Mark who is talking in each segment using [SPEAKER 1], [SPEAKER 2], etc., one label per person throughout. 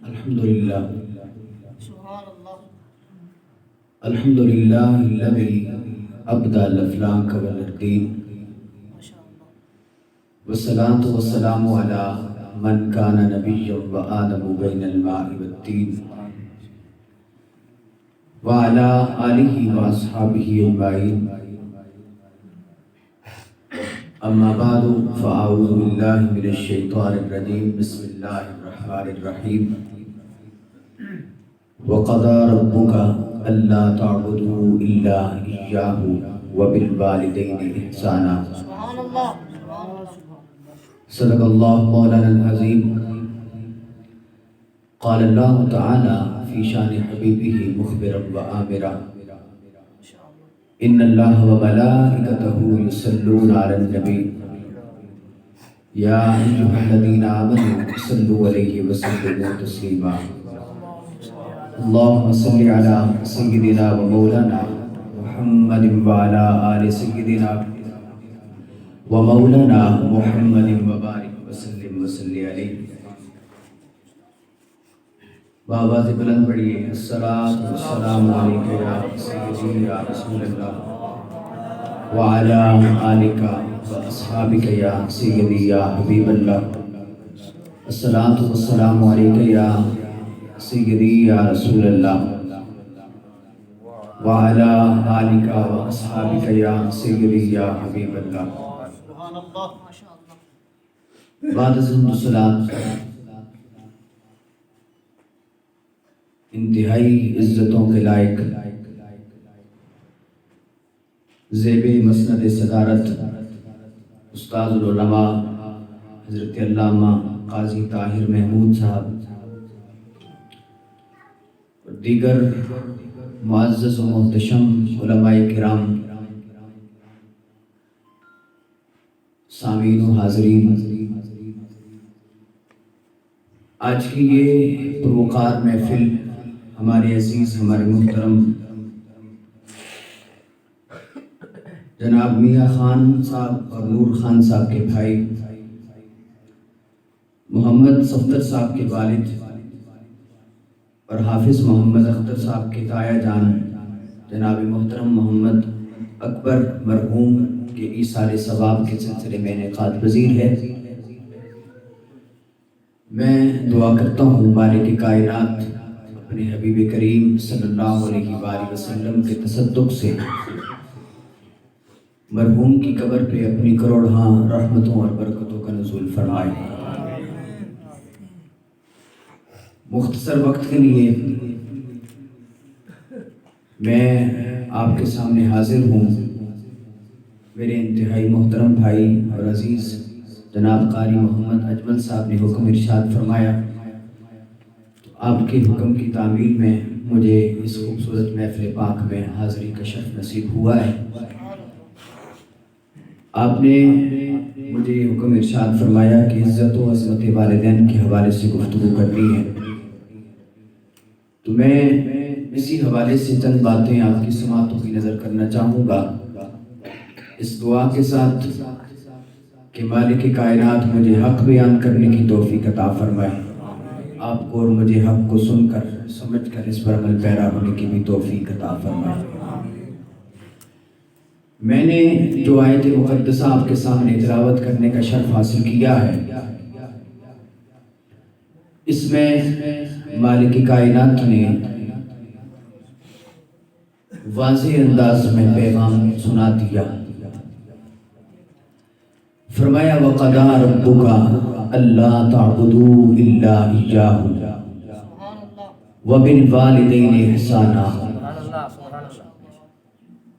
[SPEAKER 1] الحمد لله الحمد لله الذي أبدى الأفلاك والأردين والصلاة والسلام على من كان نبيا وآدم بين الماء والدين وعلى آله وأصحابه أجمعين. أما بعد فأعوذ بالله من الشيطان الرجيم. بسم الله الرحمن الرحيم. وقضى ربك ألا تعبدوا إلا إياه وبالوالدين إحسانا. صدق الله مولانا العظيم. قال الله تعالى في شان حبيبه مخبرا وآمرا إن الله وملائكته يصلون على النبي يا أيها الذين آمنوا صلوا عليه وسلموا تسليما. اللهم صل على سيدنا ومولانا محمد وعلى آل سيدنا ومولانا محمد وبارك وسلم وصلی علیہ. بآواز بلند پڑھیے الصلاۃ والسلام علیک یا سیدی یا رسول اللہ وعلی آلک واصحابک یا سیدی یا حبیب اللہ. الصلاۃ والسلام علیک یا سیدی یا رسول اللہ وعلی آلک واصحابک یا سیدی یا حبیب اللہ. بعد از الصلاۃ انتہائی عزتوں کے لائق زیب مسند صدارت استاد العلماء حضرت علامہ قاضی طاہر محمود صاحب اور دیگر معزز و محتشم علماء کرام، سامعین و حاضرین، آج کی یہ پروقار محفل ہمارے عزیز، ہمارے محترم جناب میاں خان صاحب اور نور خان صاحب کے بھائی، محمد صفدر صاحب کے والد اور حافظ محمد اختر صاحب کے تایا جان جناب محترم محمد اکبر مرحوم کے ایثار ثواب کے سلسلے میں انعقاد پذیر ہے. میں دعا کرتا ہوں مالک کائنات اپنے حبیب کریم صلی اللہ علیہ وآلہ وسلم کے تصدق سے مرحوم کی قبر پہ اپنی کروڑہاں رحمتوں اور برکتوں کا نزول فرمائے. مختصر وقت کے لیے میں آپ کے سامنے حاضر ہوں. میرے انتہائی محترم بھائی اور عزیز جناب قاری محمد اجمل صاحب نے حکم ارشاد فرمایا، تو آپ کے حکم کی تعمیل میں مجھے اس خوبصورت محفل پاک میں حاضری کا شرف نصیب ہوا ہے. آپ نے مجھے حکم ارشاد فرمایا کہ عزت و عظمت والدین کے حوالے سے گفتگو کرنی ہے، تو میں اسی حوالے سے چند باتیں آپ کی سماعتوں کی نظر کرنا چاہوں گا، اس دعا کے ساتھ کہ مالک کائنات مجھے حق بیان کرنے کی توفیق عطا فرمائے، آپ کو اور مجھے حق کو سن کر سمجھ کر اس پر عمل پیرا ہونے کی بھی توفیق عطا فرمائے. میں نے جو آیت مقدسہ آپ کے سامنے تلاوت کرنے کا شرف حاصل کیا ہے، اس میں مالک کائنات نے واضح انداز میں پیغام سنا دیا. فرمایا وَقَضَىٰ رَبُّكَ أَلَّا تَعْبُدُوا إِلَّا إِيَّاهُ وَبِالْوَالِدَيْنِ إِحْسَانًا.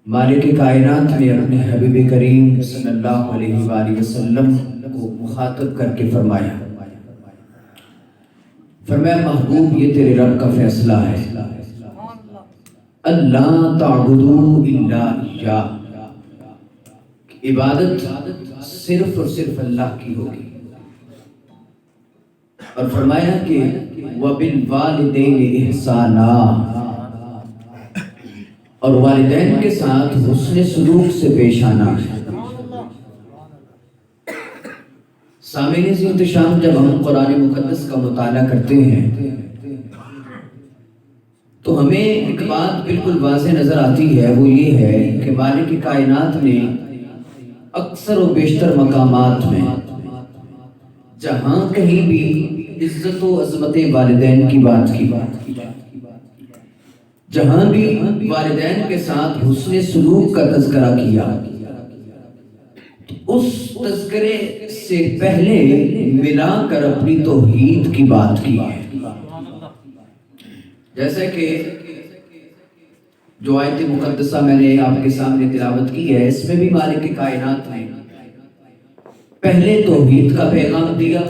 [SPEAKER 1] مالک کائنات نے اپنے حبیب کریم صلی اللہ علیہ وآلہ وسلم کو مخاطب کر کے فرمایا محبوب یہ تیرے رب کا فیصلہ ہے، اللہ تعبدوا الا اياه، عبادت صرف اور صرف اللہ کی ہوگی. اور فرمایا کہ وَبِالْوَالِدَيْنِ إِحْسَانًا، اور والدین کے ساتھ حسن سلوک سے پیش آنا ہے. سامعین احتشام، جب ہم قرآن مقدس کا مطالعہ کرتے ہیں تو ہمیں ایک بات بالکل واضح نظر آتی ہے، وہ یہ ہے کہ مالک کائنات نے اکثر و بیشتر مقامات میں جہاں کہیں بھی عزت و عظمت والدین کی بات کی، جہاں بھی والدین کے ساتھ حسن سلوک کا تذکرہ کیا، اس تذکرے سے پہلے ملا کر اپنی توحید کی بات کی ہے۔ جیسے کہ جو آیت مقدسہ میں نے آپ کے سامنے تلاوت کی ہے، اس میں بھی مالک کائنات نے پہلے توحید کا پیغام دیا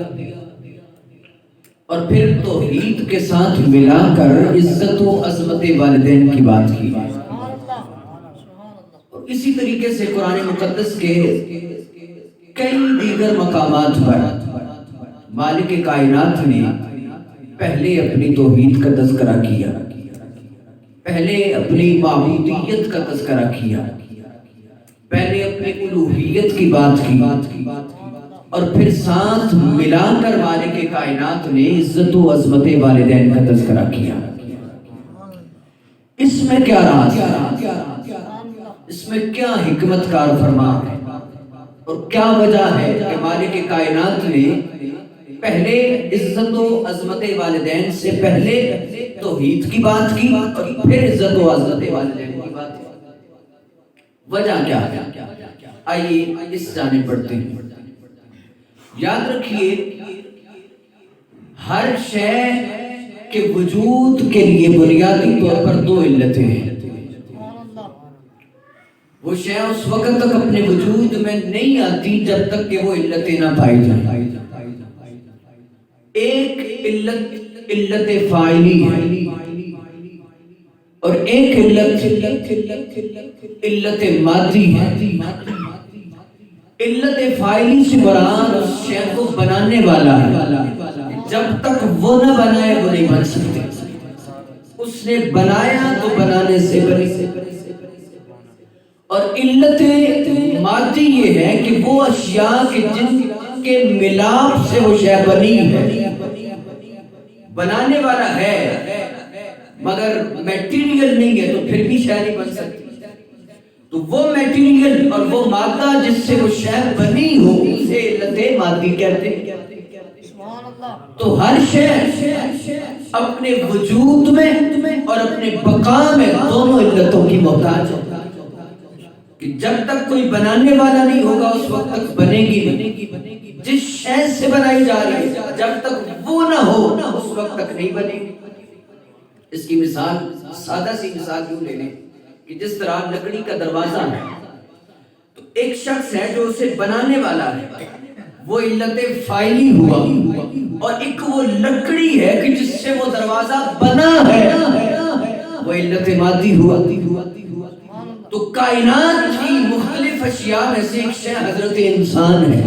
[SPEAKER 1] اور پھر توحید کے ساتھ ملا کر عزت و عظمت والدین کی بات کی۔ اور اسی طریقے سے قرآن مقدس کے کئی دیگر مقامات پر مالک کائنات نے پہلے اپنی توحید کا تذکرہ کیا، پہلے اپنی معبودیت کا تذکرہ کیا، پہلے اپنی الوہیت کی بات کی، اور پھر ساتھ ملا کر مالک کائنات نے عزت و عظمت والدین کا تذکرہ کیا۔ اس میں کیا راز ہے؟ اس میں کیا حکمت کار فرما ہے اور کیا وجہ ہے کہ مالک کائنات نے پہلے عزت و عظمت والدین سے پہلے توحید کی بات کی اور پھر عزت و عظمت والدین کی بات کی؟ وجہ کیا ہے؟ آئیے اس جانب پڑھتے ہیں۔ یاد رکھیے، ہر شے کے وجود کے لیے بنیادی طور پر دو علتیں ہیں۔ وہ شے اس وقت تک اپنے وجود میں نہیں آتی جب تک کہ وہ علتیں نہ پائی جائیں۔ ایک علت فاعلی ہے اور ایک علت مادی ہے۔ علت فاعلی سے مراد اس شے کو بنانے والا ہے، جب تک وہ نہ بنائے وہ نہیں بن سکتے۔ اس نے بنایا تو بنانے سے بنی۔ اور علت مادی یہ ہے کہ وہ اشیاء کے جن کے ملاپ سے وہ شے بنی ہے، بنانے والا ہے مگر میٹیریل نہیں ہے تو پھر بھی شے نہیں بن سکتی۔ تو وہ میٹیریل اور وہ مادہ جس سے وہ شے بنی ہو اسے علت مادی کہتے ہیں۔ تو ہر شے اپنے وجود میں اور اپنے بقا میں دونوں علتوں کی محتاج ہے، کہ جب تک کوئی بنانے والا نہیں ہوگا اس وقت تک بنے گی نہیں۔ جس شے سے بنائی جا رہی ہے جب تک وہ نہ ہو اس وقت تک نہیں بنے گی۔ اس کی مثال، سادہ سی مثال کیوں لے لیں کہ جس طرح لکڑی کا دروازہ ہے تو ایک شخص ہے جو اسے بنانے والا ہے، وہ علت فاعلی ہوا، اور ایک وہ لکڑی ہے کہ جس سے وہ دروازہ بنا ہے، وہ علت مادی ہوا۔ تو کائنات کی مختلف اشیاء میں سے ایک شے حضرت انسان ہے۔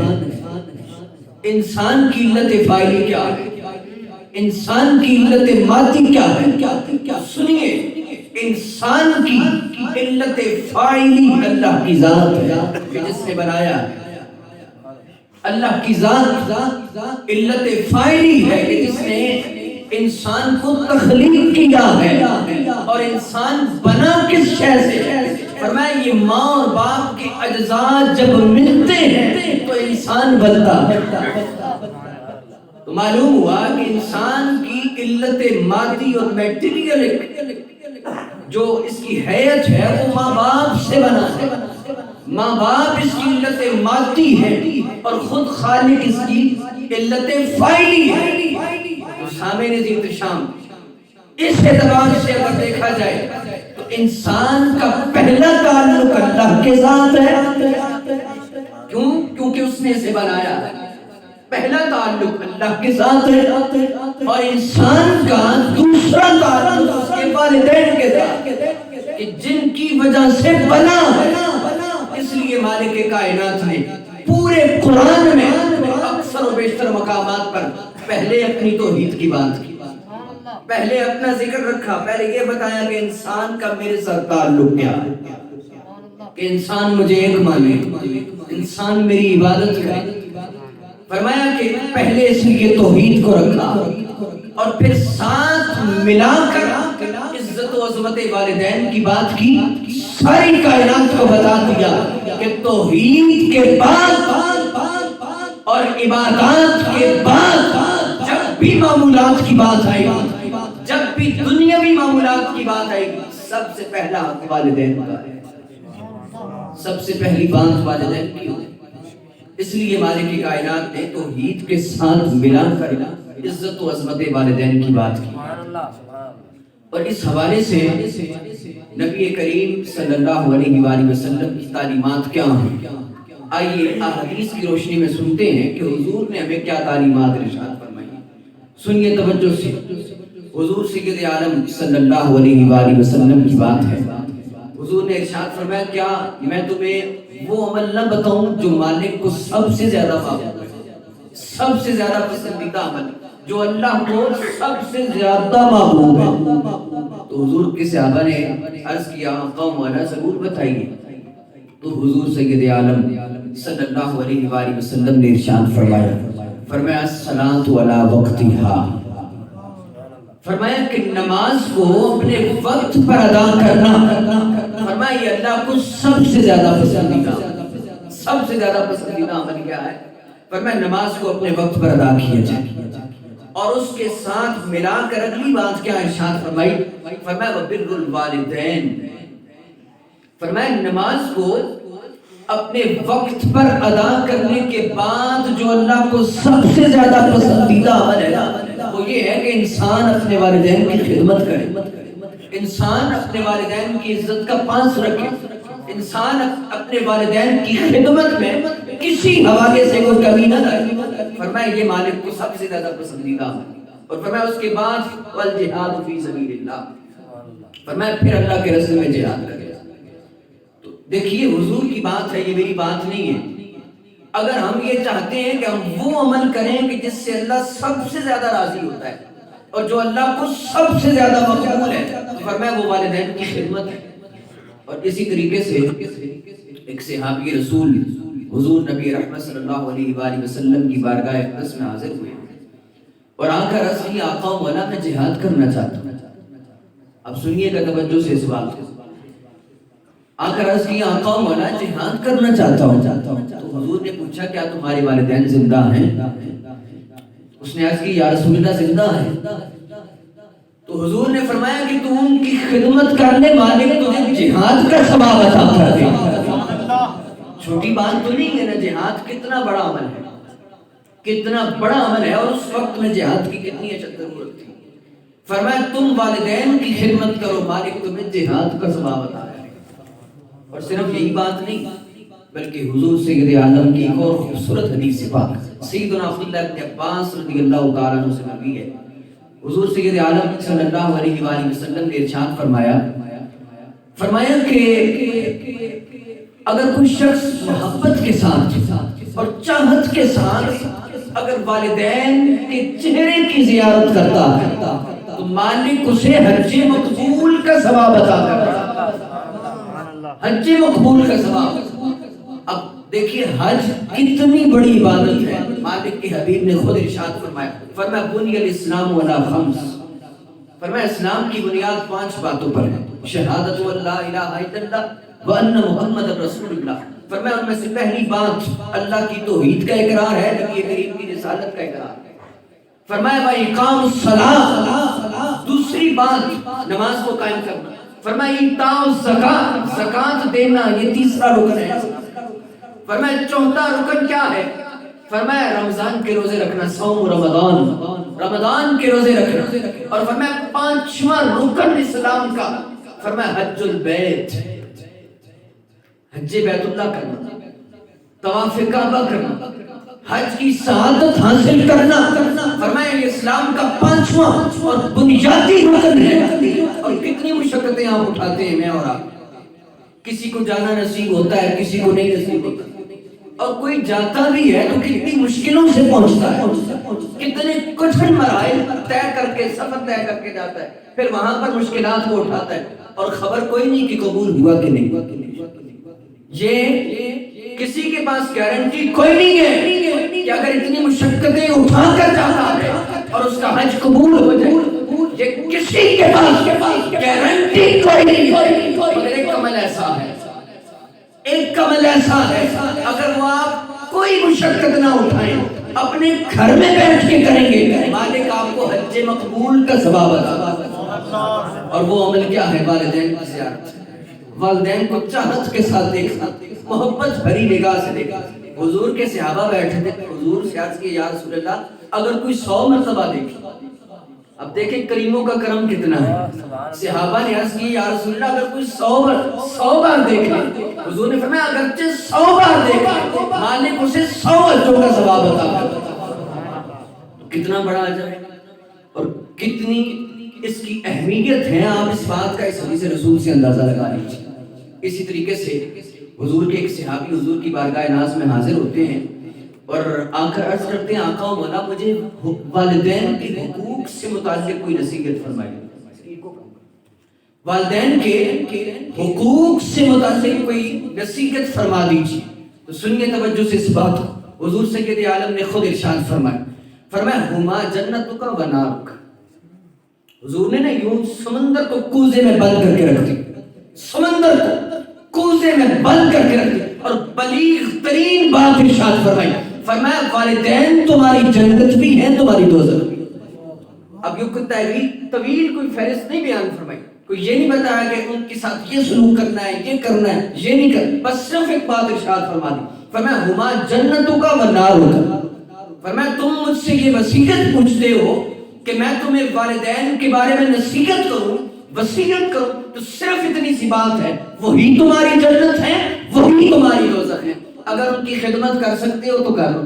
[SPEAKER 1] انسان کی علت فاعلی کیا ہے؟ انسان کی علت مادی کیا ہے؟ سنیے، انسان کی علت فاعلی اللہ کی ذات ہے جس نے بنایا ہے۔ اللہ کی ذات علت فاعلی ہے کہ جس نے انسان کو تخلیق کیا ہے۔ اور انسان بنا کس شے سے؟ فرمایا یہ ماں اور باپ کے اجزاء جب ملتے ہیں تو انسان بنتا ہے۔ تو معلوم ہوا کہ انسان کی علت مادی اور میٹیریل جو اس کی حیت ہے وہ ماں باپ سے بنا ہے۔ ماں باپ اس کی علت مادی ہے اور خود خالق اس کی علت فاعلی ہے۔ تو سامعین احتشام، اس اعتبار سے اگر دیکھا جائے تو انسان کا پہلا تعلق اللہ کے ساتھ ہے۔ کیوں؟ کیونکہ اس نے اسے بنایا ہے۔ پہلا تعلق اللہ کے ساتھ ہے، اور انسان کا دوسرا تعلق اس کے والدین کے ساتھ کہ جن کی وجہ سے بنا ہے۔ اس لیے مالک کائنات نے پورے قرآن میں اکثر و بیشتر مقامات پر پہلے اپنی توحید کی بات کی، پہلے اپنا ذکر رکھا، پہلے یہ بتایا کہ انسان کا میرے ساتھ تعلق کیا ہے، کہ انسان مجھے ایک مانے، انسان میری عبادت کرے۔ فرمایا کہ پہلے اس لیے توحید کو رکھا اور پھر ساتھ ملا کر عزت و عظمت والدین کی بات کی، ساری کائنات کو بتا دیا کہ توحید کے بعد اور عبادات کے بعد جب بھی معمولات کی بات آئے گی، جب بھی دنیاوی معمولات کی بات آئے گی، سب سے پہلا حق والدین کا ہے، سب سے پہلی بات والدین کی ہوئی۔ اس لیے مالک کائنات نے توحید کے ساتھ ملا کر عزت و عظمت والدین کی بات کی۔ اور اس حوالے سے نبی کریم صلی اللہ علیہ وآلہ وسلم کی تعلیمات کیا ہیں؟ آئیے احادیث کی روشنی میں سنتے ہیں کہ حضور نے ہمیں کیا تعلیمات ارشاد فرمائی۔ سنیے توجہ سے، حضور سید عالم صلی اللہ علیہ وآلہ وسلم کی بات ہے۔ حضور نے ارشاد فرمایا، کیا میں تمہیں وہ عمل نہ بتاؤں جو مالک کو سب سے زیادہ محبوب ہے، سب سے زیادہ پسندیدہ عمل، جو اللہ کو سب سے زیادہ محبوب ہے؟ تو حضور کے صحابہ نے عرض کیا، قوم والا ضرور بتائیے۔ تو حضور سید عالم صلی اللہ علیہ وآلہ وسلم نے ارشاد فرمایا الصلاۃ علی وقتہا، فرمایا کہ نماز کو اپنے وقت پر ادا کرنا، فرمایا یہ اللہ کو سب سے زیادہ پسندیدہ، سب سے زیادہ پسندیدہ عمل کیا ہے؟ فرمایا نماز کو اپنے وقت پر ادا کیا جائے۔ اور اس کے ساتھ ملا کر اگلی بات کیا ارشاد فرمائی؟ فرمایا وبر الوالدین، فرمایا نماز کو اپنے وقت پر ادا کرنے کے بعد جو اللہ کو سب سے زیادہ پسندیدہ عمل ہے وہ یہ ہے کہ انسان اپنے والدین کی خدمت کرے، انسان اپنے والدین کی عزت کا پاس رکھے، انسان اپنے والدین کی خدمت میں کسی حوالے سے کوئی کمی نہ لائے۔ فرمایا یہ مالک کو سب سے زیادہ پسندیدہ عمل۔ اور فرمایا اس کے بعد والجہاد فی سبیل اللہ، فرمایا پھر اللہ کے راستے میں جہاد کرے۔ دیکھیے حضور کی بات ہے، یہ میری بات نہیں ہے۔ اگر ہم یہ چاہتے ہیں کہ ہم وہ عمل کریں کہ جس سے اللہ سب سے زیادہ راضی ہوتا ہے اور جو اللہ کو سب سے زیادہ مقبول ہے، تو فرمایا وہ والدین کی خدمت ہے۔ اور اسی طریقے سے ایک صحابی رسول حضور نبی رحمت صلی اللہ علیہ وآلہ وسلم کی بارگاہ اقدس میں حاضر ہوئے اور آ کر عرض کی، آقا مولا میں جہاد کرنا چاہتا ہوں۔ اب سنیے گا توجہ سے اس بات کو۔ آ کر عرض کی، آقا مولا جہاد کرنا چاہتا ہوں۔ تو حضور نے پوچھا کیا تمہارے والدین زندہ ہیں؟ اس نے عرض کی یا رسول اللہ زندہ ہیں۔ تو حضور نے فرمایا کہ تو ان کی خدمت کرنے والے تجھے جہاد کا ثواب عطا کر دے۔ چھوٹی بات تو نہیں ہے نا، جہاد کتنا بڑا عمل ہے، کتنا بڑا عمل ہے، اور اس وقت میں جہاد کی کتنی اشد ضرورت تھی۔ فرمایا تم والدین کی خدمت کرو، مالک تمہیں جہاد کا ثواب عطا کرے۔ اور صرف یہی بات نہیں بلکہ حضور سید عالم کی ایک اور خوبصورت حدیث پاک سیدنا عبداللہ بن عباس رضی اللہ تعالیٰ عنہ سے مروی ہے۔ حضور سید عالم صلی اللہ علیہ وآلہ وسلم نے ارشاد فرمایا کہ اگر کوئی شخص محبت کے ساتھ اور چاہت کے ساتھ اگر والدین کے چہرے کی زیارت کرتا ہے تو مالک اسے حج مقبول کا ثواب عطا کرتا ہے، حج مقبول کا ثواب۔ اب دیکھیے حج کتنی بڑی عبادت ہے۔ مالک کے حبیب نے خود ارشاد فرمایا بنی الاسلام علی خمس، فرمایا اسلام کی بنیاد 5 باتوں پر ہے، شہادت لا الہ الا اللہ وان محمد رسول اللہ۔ فرمایا ان میں سے پہلی بات اللہ کی توحید کا اقرار ہے، نبی کریم کی رسالت کا اقرار ہے۔ فرمایا واقام الصلاۃ، دوسری بات نماز کو قائم کرنا۔ فرمایا ایتاء الزکات، زکات دینا، یہ تیسرا رکن ہے۔ فرمایا چوتھا رکن کیا ہے؟ فرمایا رمضان کے روزے رکھنا، صوم رمضان کے روزے رکھنا۔ اور فرمایا 5واں رکن اسلام کا، فرمایا حج البیت، حج بیت اللہ کرنا، طواف کعبہ کرنا، حج کی سعادت حاصل کرنا۔ فرمایا یہ اسلام کا 5واں اور بنیادی رکن ہے۔ اور کتنی مشقتیں آپ اٹھاتے ہیں میں اور آپ، کسی کو جانا نصیب ہوتا ہے، کسی کو نہیں نصیب ہوتا، اور کوئی جاتا بھی ہے تو کتنی مشکلوں سے پہنچتا ہے، کتنے کٹھن مراحل طے کر کے سفر طے کر کے جاتا ہے، پھر وہاں پر مشکلات کو اٹھاتا ہے اور خبر کوئی نہیں کہ قبول ہوا کہ نہیں۔ یہ کسی کے پاس گارنٹی کوئی نہیں ہے کہ اگر اتنی مشقتیں اٹھا کر جاتا ہے اور اس کا حج قبول ہو جائے، یہ کسی کے پاس گارنٹی کوئی نہیں ہے، مگر ایک عمل ایسا ہے، ایک عمل ایسا ہے اگر وہ آپ کوئی مشقت نہ اٹھائیں، اپنے گھر میں بیٹھ کے کریں گے، مالک آپ کو حج مقبول کا ثواب عطا کرے۔ اور وہ عمل کیا ہے؟ والدین کی زیارت، والدین کو چاہت کے ساتھ دیکھنا، محبت بھری نگاہ سے دیکھنا۔ حضور کے صحابہ بیٹھے تھے، حضور سے عرض کیا یا رسول اللہ اگر کوئی 100 مرتبہ دیکھے، اب دیکھیں کریموں کا کرم کتنا ہے، صحابہ نے عرض کی یا رسول اللہ اگر کوئی 100 بار دیکھ لے، حضور نے فرمایا اگرچہ 100 بار دیکھ لے، مالک اسے 100 اجروں کا ثواب عطا کرے۔ کتنا بڑا اجر ہے اور کتنی اس کی اہمیت ہے، آپ اس بات کا اس حدیث رسول سے اندازہ لگا لیجیے۔ اسی طریقے سے حضور کے ایک صحابی حضور کی بارگاہ ناز میں حاضر ہوتے ہیں اور آ کر عرض کرتے ہیں آقا و مولا مجھے والدین کے حقوق سے متعلق کوئی نصیحت فرمائیے، والدین کے حقوق سے متعلق کوئی نصیحت فرما دیجیے۔ تو سنیے توجہ سے اس بات کو، حضور سید عالم نے خود ارشاد فرمایا ہما جنتک و نارک، حضور نے نا یوں سمندر کو کوزے میں بند کر کے رکھ دی، سمندر کو کوزے میں بند کر کے رکھ دی اور بلیغ ترین بات ارشاد فرمایا والدین تمہاری جنت بھی ہیں تمہاری دوزخ بھی۔ اب یہ کوئی طویل کوئی فہرست نہیں بیان فرمائی، کوئی یہ نہیں بتایا کہ ان کے ساتھ یہ سلوک کرنا ہے، یہ کرنا ہے، یہ نہیں کرنا، بس صرف ایک بات ارشاد فرما دی، فرمایا ہما جنتک و نارک، فرمایا تم مجھ سے یہ وصیت پوچھتے ہو کہ میں تمہیں والدین کے بارے میں نصیحت کروں، وصیت کروں، تو صرف اتنی سی بات ہے، وہی تمہاری جنت ہے، وہی تمہاری دوزخ ہے۔ اگر ان کی خدمت کر سکتے ہو تو کرو،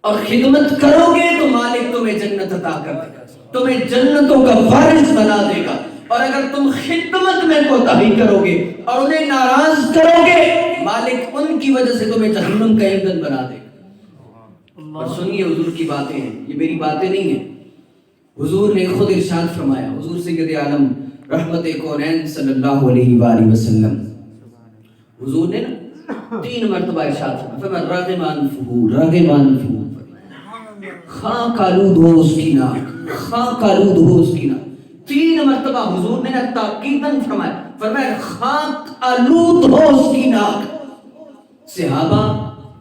[SPEAKER 1] اور خدمت کرو گے تو مالک تمہیں جنت عطا کر دے گا، تمہیں جنتوں کا وارث بنا دے گا۔ اور اگر تم خدمت میں کوتاہی کرو گے اور انہیں ناراض کرو گے، مالک ان کی وجہ سے تمہیں جہنم کا ایندھن بنا دے گا۔ اور سنیے حضور کی باتیں ہیں، یہ میری باتیں نہیں ہیں، حضور نے خود ارشاد فرمایا، حضور سید عالم رحمت کونین صلی اللہ علیہ وآلہ وسلم، حضور نے 3 مرتبہ ارشاد فرمایا رغم انفہ، خاک آلود ہو اس کی ناک، خاک آلود ہو اس کی ناک، 3 مرتبہ حضور نے تاکیداً فرمایا خاک آلود ہو اس کی ناک۔ صحابہ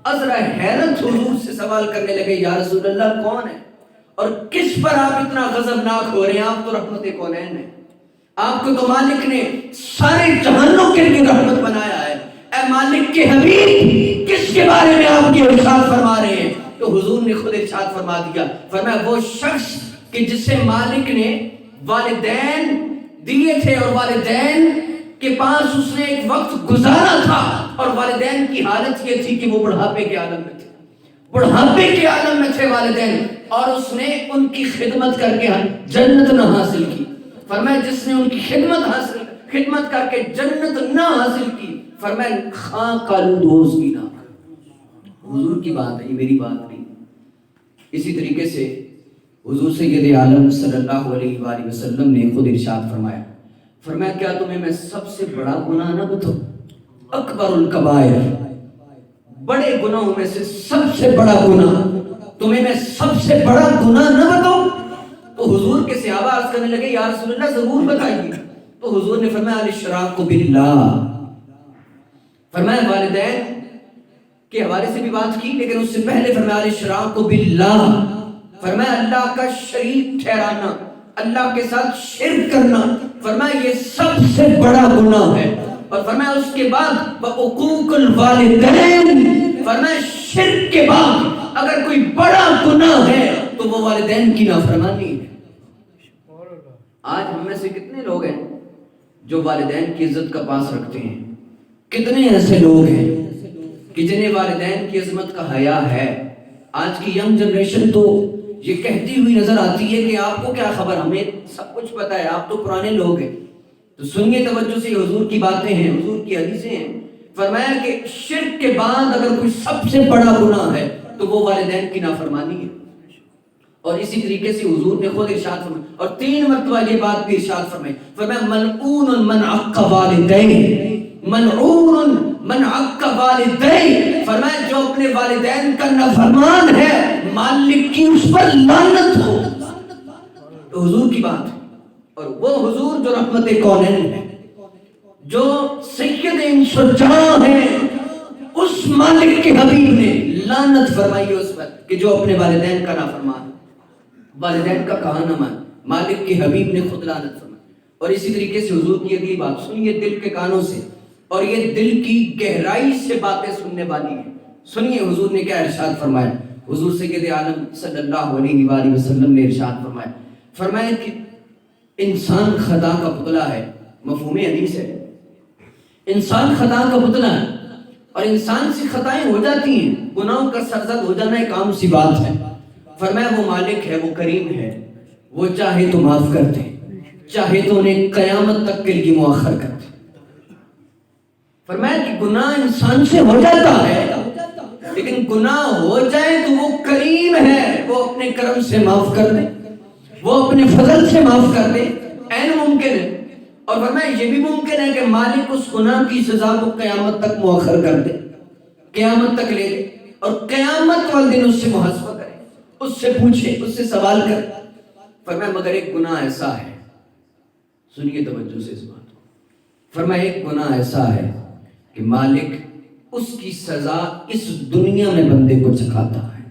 [SPEAKER 1] ازرا حیرت حضور سے سوال کرنے لگے یا رسول اللہ کون ہے اور کس پر آپ اتنا غضبناک ہو رہے ہیں؟ آپ تو رحمت کونین ہیں، آپ کو تو مالک نے سارے جہانوں کے لیے رحمت بنایا ہے، اے مالک کے حبیب کس کے بارے میں آپ کی ارشاد فرما رہے ہیں؟ تو حضور نے خود ارشاد فرما دیا، فرمایا وہ شخص کہ جسے مالک نے والدین دیے تھے اور والدین کے پاس اس نے ایک وقت گزارا تھا اور والدین کی حالت یہ تھی کہ وہ بڑھاپے کے عالم میں تھے، بڑھاپے کے عالم میں تھے والدین، اور اس نے ان کی خدمت کر کے جنت نہ حاصل کی۔ فرمایا جس نے ان کی خدمت کر کے جنت نہ حاصل کی، فرمایا خاک آلود ہو اس کی ناک۔ حضور کی بات ہے، یہ میری بات نہیں۔ اسی طریقے سے حضور سید عالم صلی اللہ علیہ وآلہ وسلم نے خود ارشاد فرمایا کیا تمہیں میں سب سے بڑا گناہ نہ بتاؤں؟ اکبر الکبائر، بڑے گناہوں میں سے سب سے بڑا گناہ، تمہیں میں سب سے بڑا گناہ نہ بتاؤں؟ تو حضور کے صحابہ عرض کرنے لگے یا رسول اللہ ضرور بتائیے۔ تو حضور نے فرمایا الاشراک باللہ، فرمایا والدین کے حوالے سے بھی بات کی لیکن اس سے پہلے فرمایا الاشراک باللہ، فرمایا اللہ کا شریک ٹھہرانا، اللہ کے ساتھ شرک کرنا، فرمایا یہ سب سے بڑا گناہ ہے۔ اور فرمایا اس کے بعد وعقوق الوالدین، فرمایا شرک کے بعد اگر کوئی بڑا گناہ ہے تو وہ والدین کی نافرمانی ہے۔ آج ہم میں سے کتنے لوگ ہیں جو والدین کی عزت کا پاس رکھتے ہیں؟ کتنے ایسے لوگ ہیں کہ جنہیں والدین کی عظمت کا حیا ہے؟ آج کی ینگ جنریشن تو یہ کہتی ہوئی نظر آتی ہے کہ آپ کو کیا خبر، ہمیں سب کچھ پتا ہے، آپ تو پرانے لوگ ہیں۔ تو سنیے توجہ سے، حضور کی باتیں ہیں، حضور کی حدیثیں ہیں۔ فرمایا کہ شرک کے بعد اگر کوئی سب سے بڑا گناہ ہے تو وہ والدین کی نافرمانی ہے۔ اور اسی طریقے سے حضور نے خود ارشاد فرمایا اور 3 مرتبہ یہ بات بھی ارشاد فرمائی، فرمایا ملعون من عق والدین، ملعون من عق والدین، فرمایا جو اپنے والدین کا نافرمان ہے مالک کی اس پر لعنت ہو۔ تو حضور کی بات ہے، اور وہ حضور جو رحمت کونین ہے، جو سید انس و جہاں ہے، اس مالک کے حبیب نے لعنت فرمائی ہے اس پر کہ جو اپنے والدین کا نافرمان، والدین کا کہا نہ مان، مالک کے حبیب نے خود لعنت فرمائی۔ اور اسی طریقے سے حضور کی اگلی بات سنیے دل کے کانوں سے، اور یہ دل کی گہرائی سے باتیں سننے والی ہیں۔ سنیے حضور نے کیا ارشاد فرمایا۔ حضور سید عالم صلی اللہ علیہ وآلہ وسلم نے ارشاد فرمایا، فرمایا کہ انسان خطا کا پتلا ہے، مفہوم حدیث ہے، انسان خطا کا پتلا ہے، اور انسان سے خطائیں ہو جاتی ہیں، گناہوں کا سرزد ہو جانا ایک عام سی بات ہے۔ فرمایا وہ مالک ہے، وہ کریم ہے، وہ چاہے تو معاف کر دے، چاہے تو انہیں قیامت تک کے لیے مؤخر کر دے۔ فرمایا کہ گناہ انسان سے ہو جاتا ہے، لیکن گناہ ہو جائے تو وہ کریم ہے، وہ اپنے کرم سے معاف کر دے، وہ اپنے فضل سے معاف کر دے، عین ممکن ہے۔ اور فرمایا یہ بھی ممکن ہے کہ مالک اس گناہ کی سزا کو قیامت تک مؤخر کر دے، قیامت تک لے لے، اور قیامت والے دن اس سے محاسبہ کرے، اس سے پوچھے، اس سے سوال کرے۔ فرمایا مگر ایک گناہ ایسا ہے، سنیے توجہ سے اس بات کو، فرمایا ایک گناہ ایسا ہے کہ مالک اس کی سزا اس دنیا میں بندے کو چکھاتا ہے،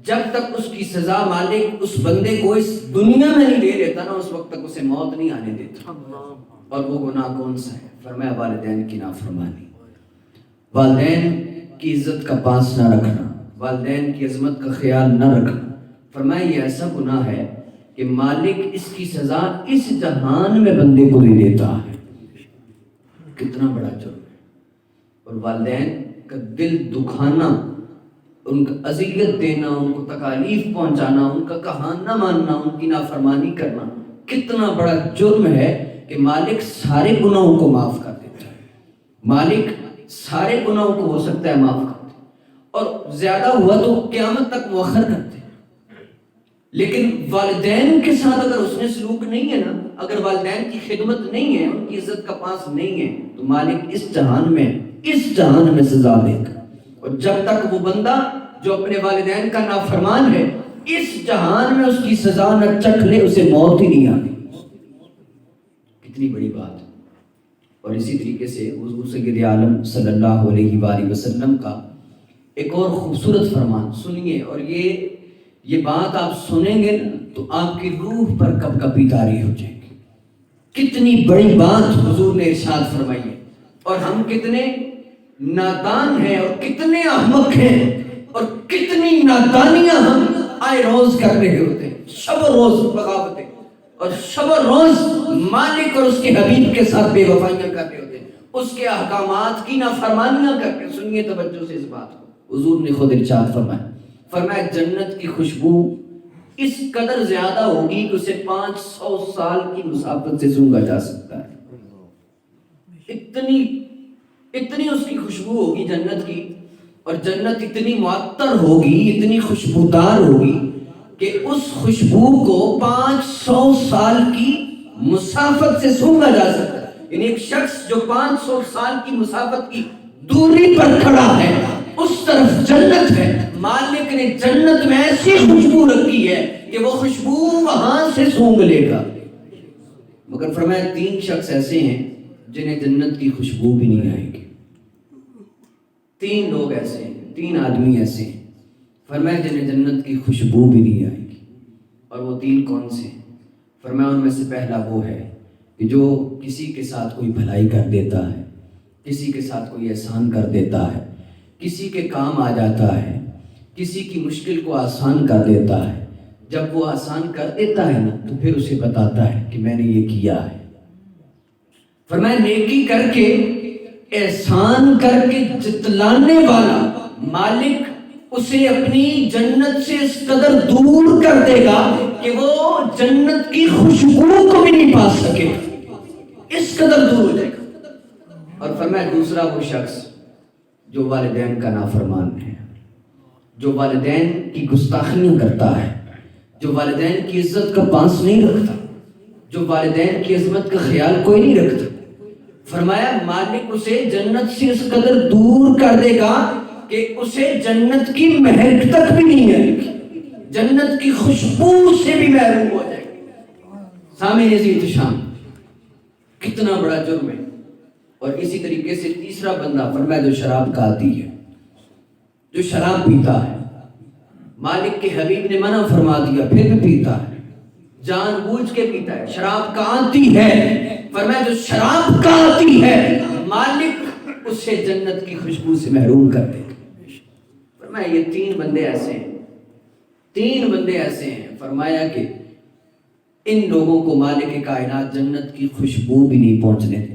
[SPEAKER 1] جب تک اس کی سزا مالک اس بندے کو اس دنیا میں نہیں دے دیتا نا، اس وقت تک اسے موت نہیں آنے دیتا۔ اور وہ گناہ کون سا ہے؟ فرمایا والدین کی نافرمانی، والدین کی عزت کا پاس نہ رکھنا، والدین کی عظمت کا خیال نہ رکھنا۔ فرمایا یہ ایسا گناہ ہے کہ مالک اس کی سزا اس جہان میں بندے کو دے دیتا ہے۔ کتنا بڑا جرم ہے۔ اور والدین کا دل دکھانا، ان کا اذیت دینا، ان کو تکالیف پہنچانا، ان کا کہا نہ ماننا، ان کی نافرمانی کرنا کتنا بڑا جرم ہے کہ مالک سارے گناہوں کو معاف کر دیتا ہے۔ مالک سارے گناہوں کو ہو سکتا ہے معاف کر دے، اور زیادہ ہوا تو قیامت تک مؤخر کرتے۔ لیکن والدین کے ساتھ اگر اس نے سلوک نہیں ہے نا، اگر والدین کی خدمت نہیں ہے، ان کی عزت کا پاس نہیں ہے، تو مالک اس جہان میں سزا دے گا۔ اور جب تک وہ بندہ جو اپنے والدین کا نافرمان ہے اس جہان میں اس کی سزا نہ چکھ لے، اسے موت ہی نہیں آتی۔ کتنی بڑی بات ہے۔ اور اسی طریقے سے حضور سید عالم صلی اللہ علیہ وآلہ وسلم کا ایک اور خوبصورت فرمان سنیے، اور یہ بات آپ سنیں گے تو آپ کی روح پر کب کبھی طاری ہو جائے گی۔ کتنی بڑی بات حضور نے ارشاد فرمائی ہے، اور ہم کتنے نادان ہیں اور کتنے احمق ہیں، اور کتنی نادانیاں ہم آئے روز کر رہے ہوتے ہیں، شب و روز بغاوتیں، اور شب و روز مالک اور اس کے حبیب کے ساتھ بے وفائیاں کر رہے ہوتے ہیں، اس کے احکامات کی نافرمانیاں کر کے۔ سنیے توجہ سے اس بات کو، حضور نے خود ارشاد فرمایا، فرمایا جنت کی خوشبو اس قدر زیادہ ہوگی کہ اسے 500 سال کی مسافت سے سونگھا جا سکتا ہے۔ اتنی اس کی خوشبو ہوگی جنت کی، اور جنت اتنی معطر ہوگی، اتنی خوشبودار ہوگی کہ اس خوشبو کو 500 سال کی مسافت سے سونگھا جا سکتا ہے۔ یعنی ایک شخص جو 500 سال کی مسافت کی دوری پر کھڑا ہے، اس طرف جنت ہے، مالک نے جنت میں ایسی خوشبو رکھی ہے کہ وہ خوشبو وہاں سے سونگھ لے گا۔ مگر فرمایا 3 شخص ایسے ہیں جنہیں جنت کی خوشبو بھی نہیں آئے گی۔ 3 لوگ ایسے ہیں، 3 آدمی ایسے ہیں، فرمایا جنہیں جنت کی خوشبو بھی نہیں آئے گی۔ اور وہ 3 کون سے ہیں؟ فرمایا ان میں سے پہلا وہ ہے کہ جو کسی کے ساتھ کوئی بھلائی کر دیتا ہے، کسی کے ساتھ کوئی احسان کر دیتا ہے، کسی کے کام آ جاتا ہے، کسی کی مشکل کو آسان کر دیتا ہے۔ جب وہ آسان کر دیتا ہے نا تو پھر اسے بتاتا ہے کہ میں نے یہ کیا ہے۔ فرمایا نیکی کر کے، احسان کر کے جتلانے والا مالک اسے اپنی جنت سے اس قدر دور کر دے گا کہ وہ جنت کی خوشبو کو بھی نہیں پا سکے، اس قدر دور ہو جائے گا۔ اور فرمایا دوسرا وہ شخص جو والدین کا نافرمان ہے، جو والدین کی گستاخیاں کرتا ہے، جو والدین کی عزت کا پاس نہیں رکھتا، جو والدین کی عظمت کا خیال کوئی نہیں رکھتا۔ فرمایا مالک اسے جنت سے اس قدر دور کر دے گا کہ اسے جنت کی مہک تک بھی نہیں آئے گی، جنت کی خوشبو سے بھی محروم ہو جائے گی۔ سامعین عزیز شام، کتنا بڑا جرم ہے۔ اور اسی طریقے سے تیسرا بندہ فرمایا جو شراب کا عادی ہے، جو شراب پیتا ہے، مالک کے حبیب نے منع فرما دیا پھر بھی پیتا ہے، جان بوجھ کے پیتا ہے، شراب کا عادی ہے۔ فرمایا جو شراب کا عادی ہے مالک اسے جنت کی خوشبو سے محروم کر دے گا۔ فرمایا یہ تین بندے ایسے ہیں، فرمایا کہ ان لوگوں کو مالک کائنات جنت کی خوشبو بھی نہیں پہنچنے دے۔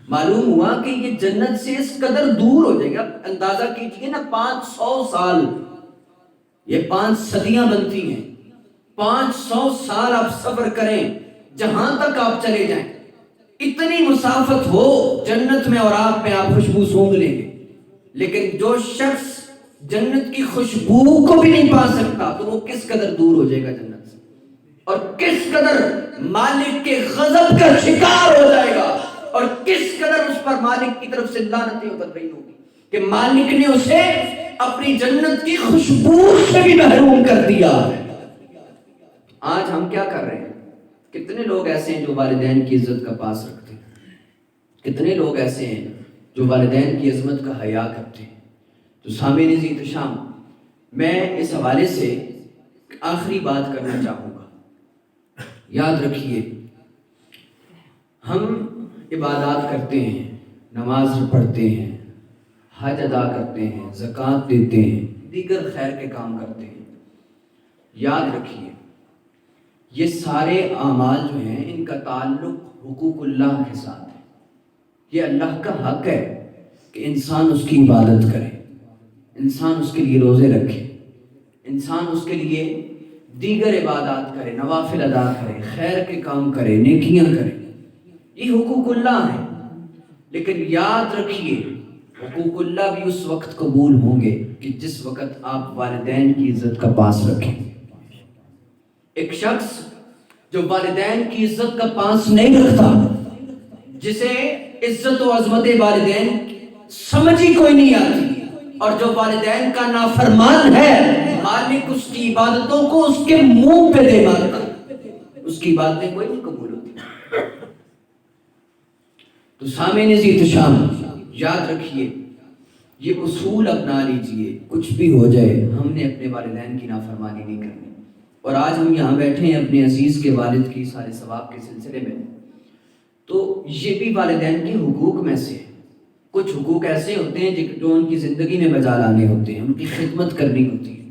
[SPEAKER 1] معلوم ہوا کہ یہ جنت سے اس قدر دور ہو جائے گا، اندازہ کیجئے نا 500 سال، یہ 5 صدیاں بنتی ہیں، 500 سال آپ سفر کریں، جہاں تک آپ چلے جائیں، اتنی مسافت ہو جنت میں اور آپ خوشبو سونگ لیں گے، لیکن جو شخص جنت کی خوشبو کو بھی نہیں پا سکتا تو وہ کس قدر دور ہو جائے گا جنت سے، اور کس قدر مالک کے غضب کا شکار ہو جائے گا، اور کس قدر اس پر مالک کی طرف سے لعنتیں اتر رہی ہوگی کہ مالک نے اسے اپنی جنت کی خوشبو سے بھی محروم کر دیا۔ آج ہم کیا کر رہے ہیں؟ کتنے لوگ ایسے ہیں جو والدین کی عزت کا پاس رکھتے ہیں، کتنے لوگ ایسے ہیں جو والدین کی عظمت کا حیا کرتے ہیں۔ تو سامعین عزیز احترام، میں اس حوالے سے آخری بات کرنا چاہوں گا۔ یاد رکھیے، ہم عبادات کرتے ہیں، نماز پڑھتے ہیں، حج ادا کرتے ہیں، زکوٰۃ دیتے ہیں، دیگر خیر کے کام کرتے ہیں۔ یاد رکھیے یہ سارے اعمال جو ہیں ان کا تعلق حقوق اللہ کے ساتھ ہے۔ یہ اللہ کا حق ہے کہ انسان اس کی عبادت کرے، انسان اس کے لیے روزے رکھے، انسان اس کے لیے دیگر عبادات کرے، نوافل ادا کرے، خیر کے کام کرے، نیکیاں کرے، یہ حقوق اللہ ہیں۔ لیکن یاد رکھیے حقوق اللہ بھی اس وقت قبول ہوں گے کہ جس وقت آپ والدین کی عزت کا پاس رکھیں۔ ایک شخص جو والدین کی عزت کا پاس نہیں رکھتا، جسے عزت و عظمت والدین سمجھ ہی کوئی نہیں آتی، اور جو والدین کا نافرمان ہے، مالک اس کی عبادتوں کو اس کے منہ پہ دے مارتا، اس کی باتیں کوئی نہیں قبول ہوتی۔ تو سامعین عزیز احترام، یاد رکھیے یہ اصول اپنا لیجئے، کچھ بھی ہو جائے ہم نے اپنے والدین کی نافرمانی نہیں کرنی۔ اور آج ہم یہاں بیٹھے ہیں اپنے عزیز کے والد کی سارے ثواب کے سلسلے میں، تو یہ بھی والدین کے حقوق میں سے کچھ حقوق ایسے ہوتے ہیں جو ان کی زندگی میں بجا لانے ہوتے ہیں، ان کی خدمت کرنی ہوتی ہے،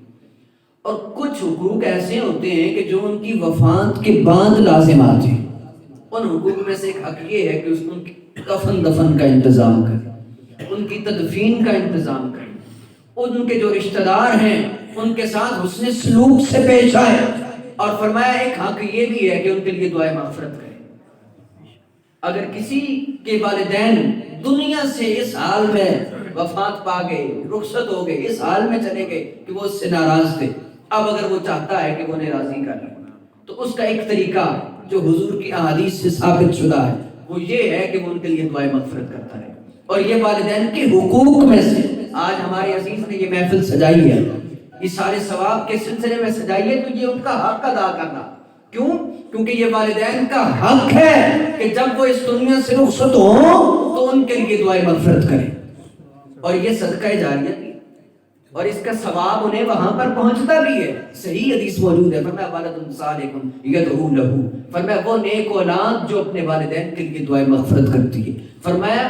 [SPEAKER 1] اور کچھ حقوق ایسے ہوتے ہیں کہ جو ان کی وفات کے بعد لازم آتے ہیں۔ ان حقوق میں سے ایک حق یہ ہے کہ ان کی کفن دفن کا انتظام کریں، ان کی تدفین کا انتظام کریں، ان کے جو رشتہ دار ہیں ان کے ساتھ حسن سلوک سے پیش آئے، اور فرمایا ایک حق یہ بھی ہے کہ ان کے لیے دعائے مغفرت کریں۔ اگر کسی کے والدین دنیا سے اس حال میں وفات پا گئے، رخصت ہو گئے، اس حال میں چلے گئے کہ وہ اس سے ناراض تھے، اب اگر وہ چاہتا ہے کہ وہ انہیں راضی کر لے تو اس کا ایک طریقہ جو حضور کی احادیث سے ثابت شدہ ہے وہ یہ ہے کہ وہ ان کے لیے دعائے مغفرت کرتا رہے۔ اور یہ والدین کے حقوق میں سے آج ہمارے عزیز نے یہ محفل سجائی ہے، یہ سارے ثواب کے سلسلے میں سجائی ہے، تو یہ ان کا حق ادا کرنا۔ کیوں؟ کیونکہ یہ والدین کا حق ہے کہ جب وہ اس دنیا سے رخصت ہوں تو ان کے لیے دعائے مغفرت کریں، اور یہ صدقہ جاریہ بھی، اور اس کا ثواب انہیں وہاں پر پہنچتا بھی ہے۔ صحیح حدیث موجود ہے، فرمایا ولد صالح یدعو لہ، فرمایا وہ نیک اولاد جو اپنے والدین کے لیے دعائے مغفرت کرتی ہے۔ فرمایا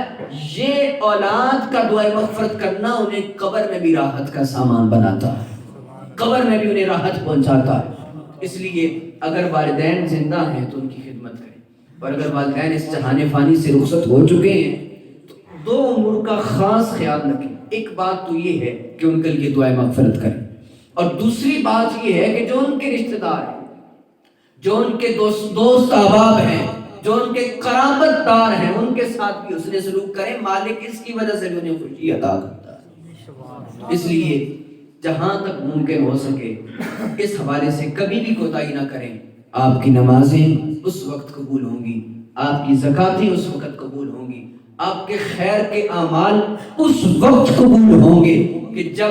[SPEAKER 1] یہ اولاد کا دعائے مغفرت کرنا انہیں قبر میں بھی راحت کا سامان بناتا ہے، قبر میں بھی انہیں راحت پہنچاتا ہے۔ اس لیے اگر والدین زندہ ہیں تو ان کی خدمت کریں، اور اگر والدین اس جہان فانی سے رخصت ہو چکے ہیں تو دو امور کا خاص خیال رکھیں۔ ایک بات تو یہ ہے کہ ان کے لیے دعائے مغفرت کریں، اور دوسری بات یہ ہے کہ جو ان کے رشتہ دار ہیں، جو ان کے دوست احباب ہیں، جو ان کے قرابت دار ہیں، ان کے ساتھ بھی حسن سلوک کریں۔ مالک اس کی وجہ سے بھی انہیں خوشی عطا کرتا ہے۔ اس لیے جہاں تک ممکن ہو سکے اس حوالے سے کبھی بھی کوتاہی نہ کریں۔ آپ کی نمازیں اس وقت قبول ہوں گی، آپ کی زکاتیں اس وقت قبول ہوں گی، آپ کے خیر کے اعمال اس وقت قبول ہوں گے کہ جب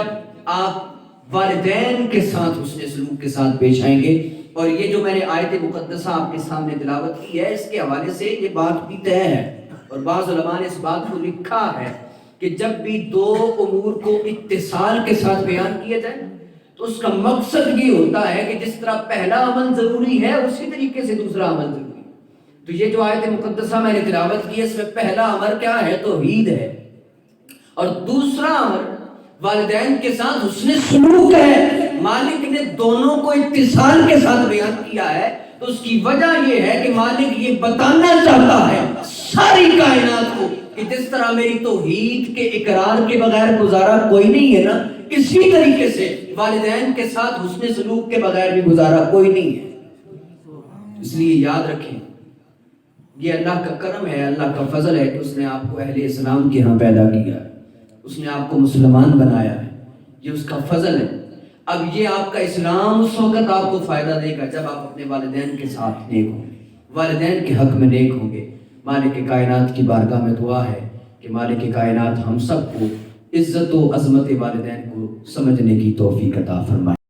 [SPEAKER 1] آپ والدین کے ساتھ حسن سلوک کے ساتھ پیش آئیں گے. اور یہ جو میں نے آیت مقدسہ آپ کے سامنے تلاوت کی ہے، اس کے حوالے سے یہ بات بھی طے ہے، اور بعض علماء نے اس بات کو لکھا ہے کہ جب بھی دو امور کو اتصال کے ساتھ بیان کیا جائے تو اس کا مقصد یہ ہوتا ہے کہ جس طرح پہلا عمل ضروری ہے اسی طریقے سے دوسرا عمل ضروری ہے. تو یہ جو آیت مقدسہ میں نے تلاوت کی ہے، اس میں پہلا امر کیا ہے؟ توحید ہے، اور دوسرا امر والدین کے ساتھ حسن سلوک ہے. مالک نے دونوں کو اتصال کے ساتھ بیان کیا ہے، تو اس کی وجہ یہ ہے کہ مالک یہ بتانا چاہتا ہے ساری کائنات کو کہ جس طرح میری توحید کے اقرار کے بغیر گزارا کوئی نہیں ہے نا، اسی طریقے سے والدین کے ساتھ حسن سلوک کے بغیر بھی گزارا کوئی نہیں ہے. اس لیے یاد رکھیں، یہ اللہ کا کرم ہے، اللہ کا فضل ہے کہ اس نے آپ کو اہل اسلام کے ہاں پیدا کیا ہے، اس نے آپ کو مسلمان بنایا ہے، یہ اس کا فضل ہے. اب یہ آپ کا اسلام اس وقت آپ کو فائدہ دے گا جب آپ اپنے والدین کے ساتھ نیک ہوں گے، والدین کے حق میں نیک ہوں گے. مالک کائنات کی بارگاہ میں دعا ہے کہ مالک کائنات ہم سب کو عزت و عظمت والدین کو سمجھنے کی توفیق عطا فرمائے.